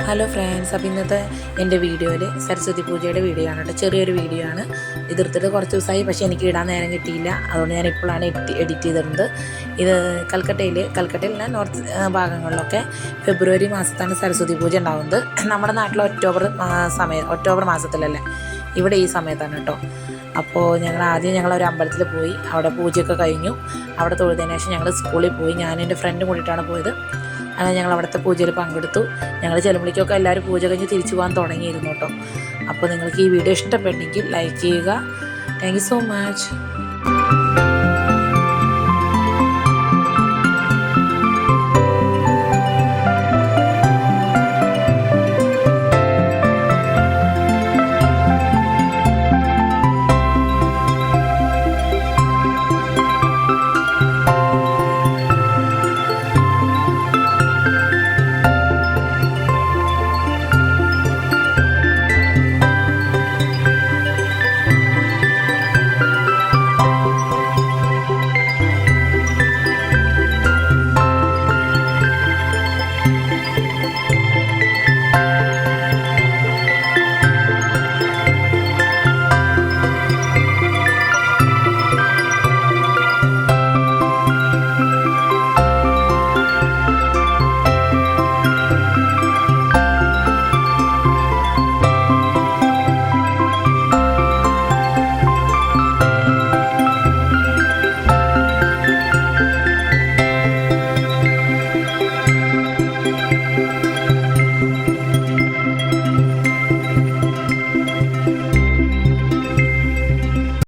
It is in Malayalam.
ഹലോ ഫ്രണ്ട്സ്, അപ്പോൾ ഇന്നത്തെ എൻ്റെ വീഡിയോയിൽ സരസ്വതി പൂജയുടെ വീഡിയോ ആണ് കേട്ടോ. ചെറിയൊരു വീഡിയോ ആണ്. ഇതെടുത്തിട്ട് കുറച്ച് ദിവസമായി, പക്ഷേ എനിക്ക് ഇടാൻ നേരം കിട്ടിയില്ല. അതുകൊണ്ട് ഞാൻ ഇപ്പോഴാണ് എഡിറ്റ് ചെയ്തിരുന്നത്. ഇത് കൽക്കട്ടയിലെ നോർത്ത് ഭാഗങ്ങളിലൊക്കെ ഫെബ്രുവരി മാസത്താണ് സരസ്വതി പൂജ ഉണ്ടാകുന്നത്. നമ്മുടെ നാട്ടിൽ ഒക്ടോബർ മാസത്തിലല്ലേ, ഇവിടെ ഈ സമയത്താണ് കേട്ടോ. അപ്പോൾ ഞങ്ങളൊരു അമ്പലത്തിൽ പോയി, അവിടെ പൂജയൊക്കെ കഴിഞ്ഞു. അവിടെ തൊഴുതിന് ശേഷം ഞങ്ങൾ സ്കൂളിൽ പോയി. ഞാൻ എൻ്റെ ഫ്രണ്ടും കൂടിയിട്ടാണ് പോയത്. അങ്ങനെ ഞങ്ങൾ അവിടുത്തെ പൂജയിൽ പങ്കെടുത്തു. ഞങ്ങൾ ചെലുമ്പളിക്കൊക്കെ എല്ലാവരും പൂജ കഴിഞ്ഞ് തിരിച്ചു പോകാൻ തുടങ്ങിയിരുന്നു കേട്ടോ. അപ്പോൾ നിങ്ങൾക്ക് ഈ വീഡിയോ ഇഷ്ടപ്പെട്ടെങ്കിൽ ലൈക്ക് ചെയ്യുക. Thank you so much.